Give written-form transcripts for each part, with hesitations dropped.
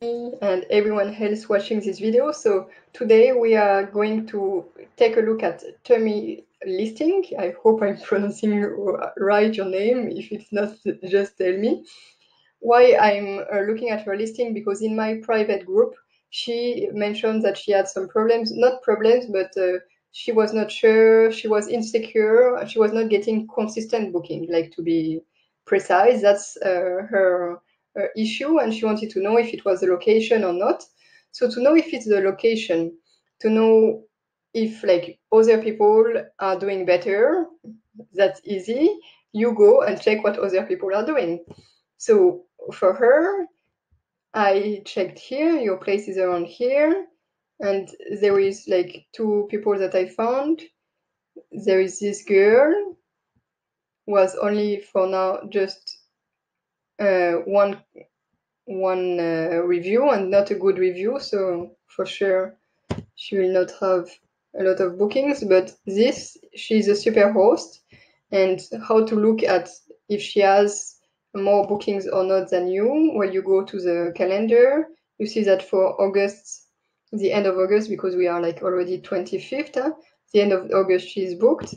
And everyone else watching this video. So today we are going to take a look at Tummy listing. I hope I'm pronouncing right your name. If it's not, just tell me. Why I'm looking at her listing, because in my private group, she mentioned that she had some problems, not problems, but she was not sure, she was insecure, she was not getting consistent booking, like to be precise. That's her issue, and she wanted to know if it was the location or not. So to know if it's the location, to know if like other people are doing better, that's easy. You go and check what other people are doing. So for her, I checked here, your place is around here, and there is like two people that I found. There is this girl, was only for now just one review and not a good review, so for sure she will not have a lot of bookings. But this, she's a super host, and how to look at if she has more bookings or not than you. When you go to the calendar, you see that for August, the end of August, because we are like already 25th, the end of August she's booked.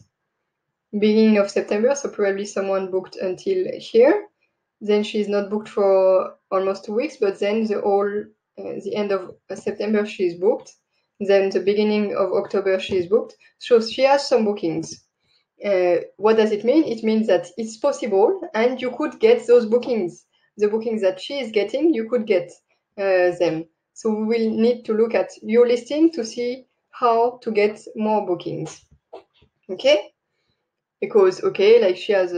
Beginning of September, so probably someone booked until here. Then she's not booked for almost 2 weeks, but then the end of September she's booked. Then the beginning of October she's booked. So she has some bookings. What does it mean? It means that it's possible, and you could get those bookings. The bookings that she is getting, you could get them. So we will need to look at your listing to see how to get more bookings. Okay? Because, okay, like she has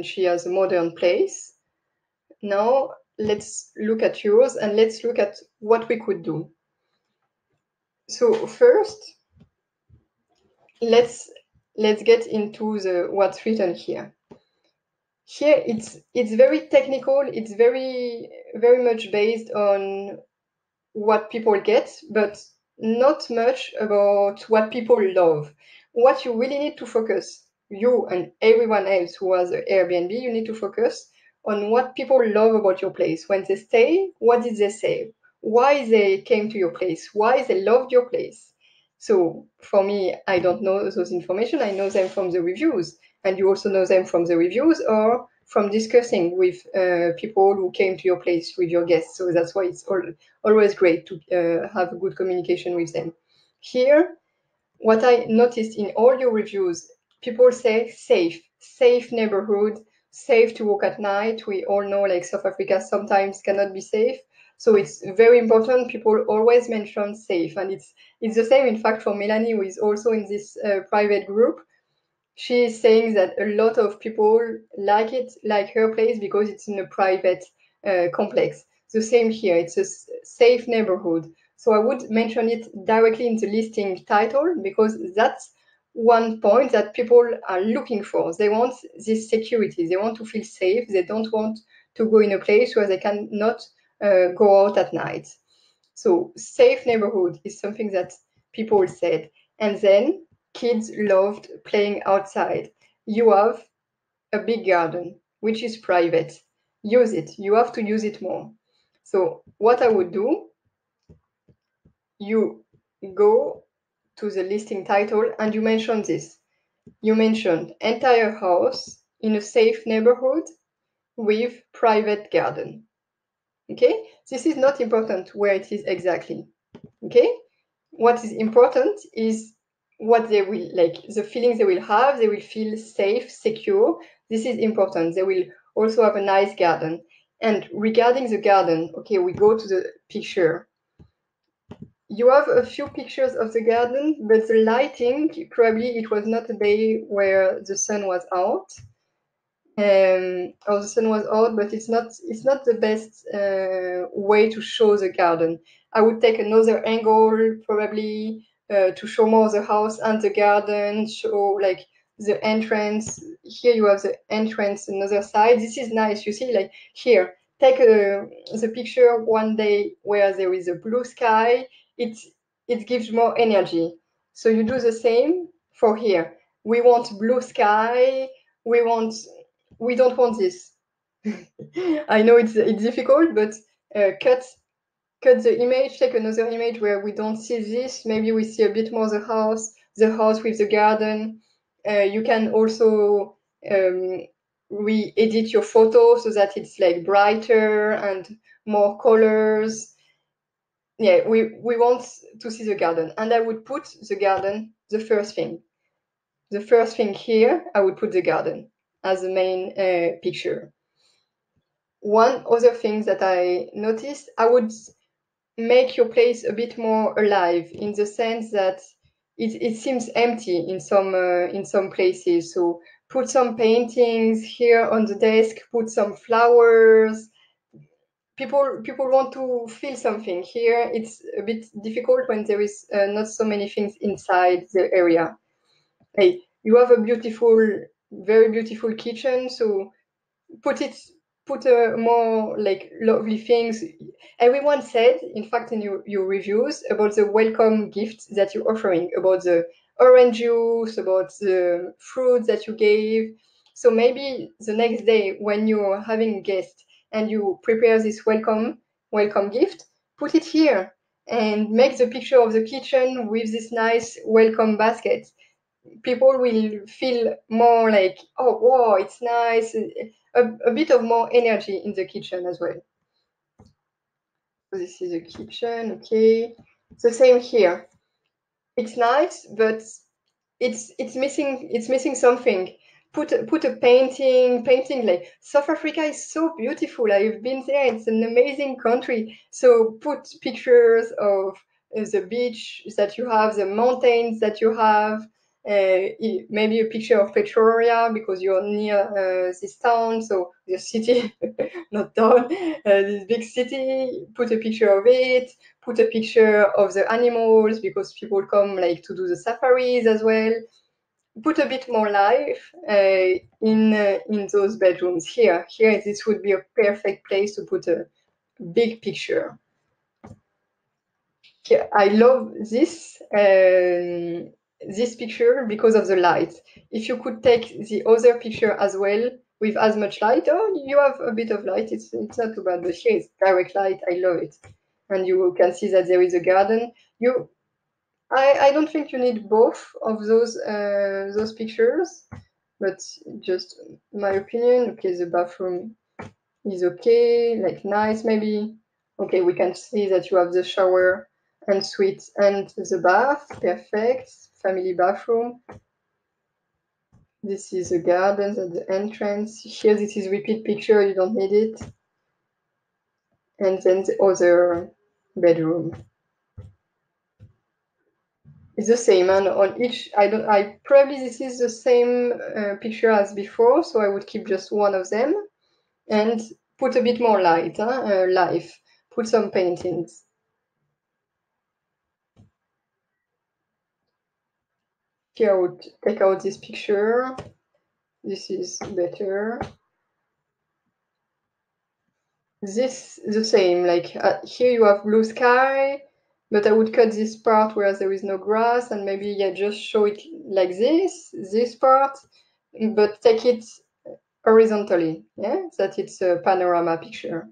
she has a modern place. Now let's look at yours and let's look at what we could do. So first, let's get into what's written here. Here it's very technical, it's very much based on what people get, but not much about what people love. What you really need to focus, you and everyone else who has an Airbnb, you need to focus on what people love about your place. When they stay, what did they say? Why they came to your place? Why they loved your place? So for me, I don't know those information. I know them from the reviews, and you also know them from the reviews or from discussing with people who came to your place with your guests. So that's why it's always great to have a good communication with them. Here, what I noticed in all your reviews, people say safe neighborhood, safe to walk at night. We all know like South Africa sometimes cannot be safe. So it's very important. People always mention safe. And it's the same, in fact, for Melanie, who is also in this private group. She is saying that a lot of people like her place, because it's in a private complex. The same here, it's a safe neighborhood. So I would mention it directly in the listing title, because that's one point that people are looking for. They want this security. They want to feel safe. They don't want to go in a place where they cannot go out at night. So safe neighborhood is something that people said. And then kids loved playing outside. You have a big garden, which is private. Use it. You have to use it more. So what I would do, you go to the listing title and you mention this. You mentioned entire house in a safe neighborhood with private garden. Okay? This is not important where it is exactly. Okay? What is important is what they will like, the feelings they will have. They will feel safe, secure. This is important. They will also have a nice garden. And regarding the garden, okay, we go to the picture. You have a few pictures of the garden, but the lighting, probably it was not a day where the sun was out. Or the sun was out, but it's not the best way to show the garden. I would take another angle, probably to show more the house and the garden, show like the entrance. Here you have the entrance, another side. This is nice. You see, like here, take the picture one day where there is a blue sky. It gives more energy. So you do the same for here. We want blue sky. We don't want this. I know it's difficult, but cut cut the image, take another image where we don't see this. Maybe we see a bit more the house with the garden. You can also re-edit your photo so that it's like brighter and more colors. Yeah, we want to see the garden, and I would put the garden the first thing. The first thing here, I would put the garden as the main picture. One other thing that I noticed, I would make your place a bit more alive, in the sense that it seems empty in some places. So put some paintings here on the desk, put some flowers. People want to feel something. Here it's a bit difficult when there is not so many things inside the area. Hey, you have a very beautiful kitchen, so put more like lovely things. Everyone said, in fact, in your reviews, about the welcome gifts that you're offering, about the orange juice, about the fruit that you gave. So maybe the next day when you're having a guest and you prepare this welcome gift, put it here and make the picture of the kitchen with this nice welcome basket. People will feel more like, oh, wow, it's nice, a bit of more energy in the kitchen as well. So this is the kitchen, okay. The same here. It's nice, but it's missing something. Put a painting like South Africa is so beautiful. I've been there. It's an amazing country. So put pictures of the beach that you have, the mountains that you have, maybe a picture of Pretoria because you're near this town, so the city, not town, this big city. Put a picture of it. Put a picture of the animals because people come like to do the safaris as well. Put a bit more life in those bedrooms. Here, this would be a perfect place to put a big picture. Here, I love this picture because of the light. If you could take the other picture as well with as much light, oh, you have a bit of light. It's not too bad, but here it's direct light. I love it, and you can see that there is a garden. I don't think you need both of those pictures, but just my opinion. Okay, the bathroom is okay, like nice maybe. Okay, we can see that you have the shower and suite and the bath. Perfect. Family bathroom. This is the garden at the entrance. Here, this is repeat picture. You don't need it. And then the other bedroom. It's the same, and on each, I probably this is the same picture as before, so I would keep just one of them and put a bit more light, life. Put some paintings. Here I would take out this picture. This is better. This the same, like here you have blue sky, but I would cut this part where there is no grass and maybe just show it like this part, but take it horizontally, that it's a panorama picture.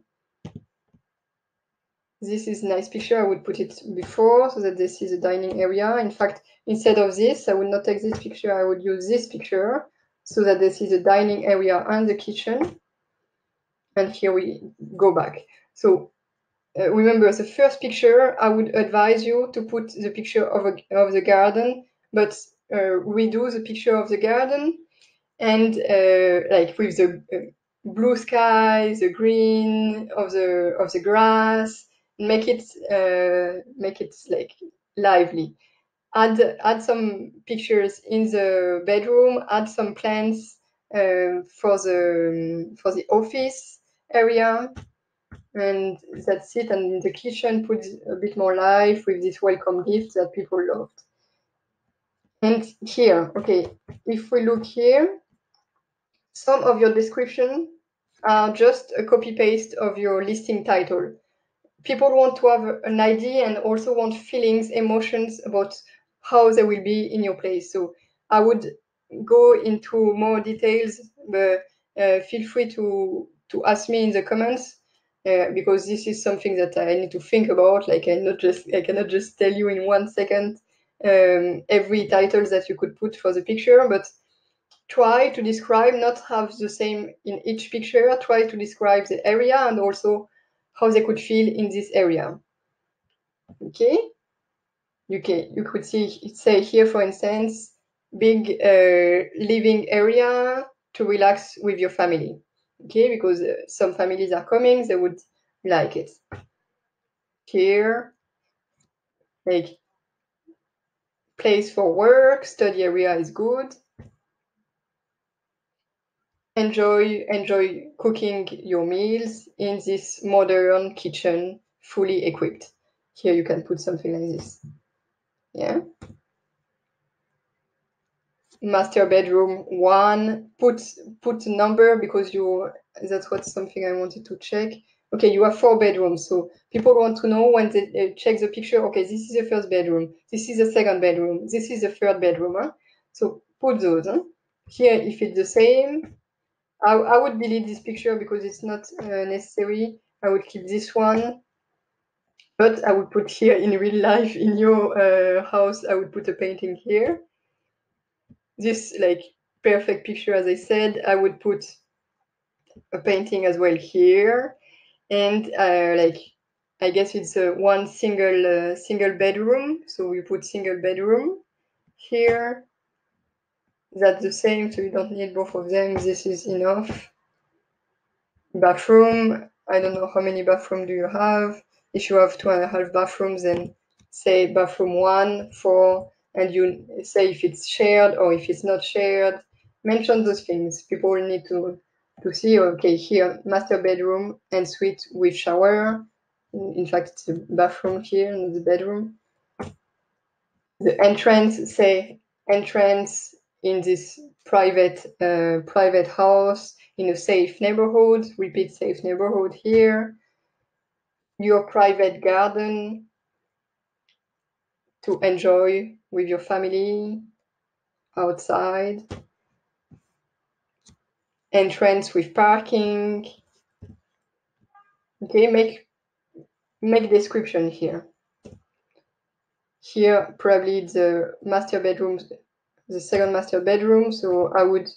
This is a nice picture. I would put it before so that this is a dining area. In fact, instead of this, I would not take this picture. I would use this picture so that this is a dining area and the kitchen. And here we go back. So remember, the first picture, I would advise you to put the picture of the garden, but redo the picture of the garden and like with the blue sky, the green of the grass, make it like lively. Add some pictures in the bedroom. Add some plants for the office area, and that's it. And in the kitchen, put a bit more life with this welcome gift that people loved. And here, okay, if we look here, some of your description are just a copy paste of your listing title. People want to have an idea and also want feelings, emotions about how they will be in your place. So I would go into more details, but feel free to ask me in the comments because this is something that I need to think about. Like I cannot just tell you in 1 second every title that you could put for the picture, but try to describe, not have the same in each picture, try to describe the area and also how they could feel in this area. Okay? You could say here, for instance, big living area to relax with your family. Okay, because some families are coming, they would like it. Here, like place for work, study area is good. Enjoy cooking your meals in this modern kitchen, fully equipped. Here you can put something like this. Yeah. Master bedroom 1. Put a number because that's what something I wanted to check. Okay, you have 4 bedrooms, so people want to know when they check the picture. Okay, this is the first bedroom. This is the second bedroom. This is the third bedroom. Huh? So put those. Huh? Here, if it's the same, I would delete this picture because it's not necessary. I would keep this one, but I would put here in real life in your house. I would put a painting here. This like perfect picture, as I said. I would put a painting as well here, and like I guess it's one single bedroom. So we put single bedroom here. That's the same, so you don't need both of them. This is enough. Bathroom, I don't know how many bathrooms do you have. If you have 2.5 bathrooms, then say bathroom 1, 4, and you say if it's shared or if it's not shared. Mention those things. People need to see, okay, here, master bedroom, ensuite with shower. In fact, it's a bathroom here, not the bedroom. The entrance, say entrance in this private house in a safe neighborhood. Repeat safe neighborhood here. Your private garden to enjoy with your family outside. Entrance with parking. Okay, make description here. Here probably the master bedroom, the second master bedroom. So I would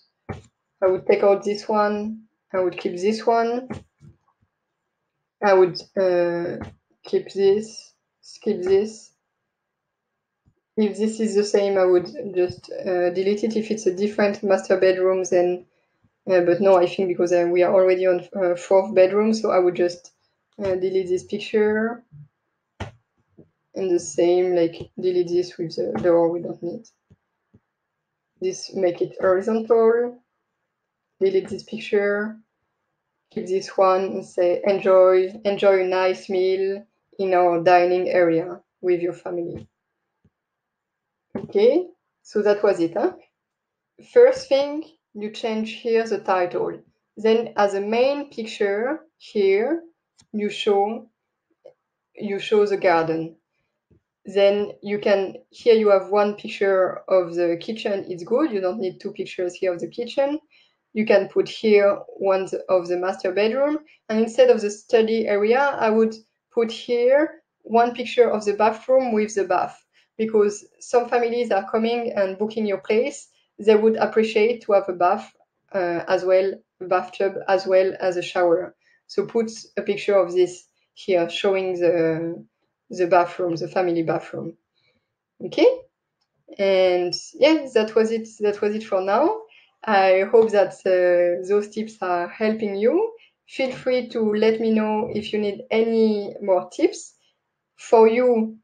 take out this one. I would keep this one. I would keep this, skip this. If this is the same, I would just delete it. If it's a different master bedroom, then, but no, I think because we are already on 4th bedroom, so I would just delete this picture. And the same, like delete this with the door we don't need. This, make it horizontal. Delete this picture. Keep this one and say enjoy a nice meal in our dining area with your family. Okay, so that was it. Huh? First thing, you change here the title. Then as a main picture here, you show the garden. Then you can, here you have one picture of the kitchen, it's good. You don't need 2 pictures here of the kitchen. You can put here one of the master bedroom. And instead of the study area, I would put here one picture of the bathroom with the bath. Because some families are coming and booking your place, they would appreciate to have a bath as well, a bathtub as well as a shower. So put a picture of this here, showing the bathroom, the family bathroom. Okay, and yeah, that was it. That was it for now. I hope that those tips are helping you. Feel free to let me know if you need any more tips. For you,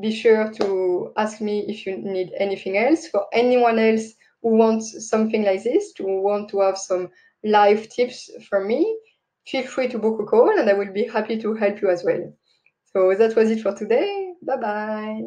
be sure to ask me if you need anything else. For anyone else who wants something like this, to want to have some live tips from me, feel free to book a call and I will be happy to help you as well. So that was it for today. Bye bye.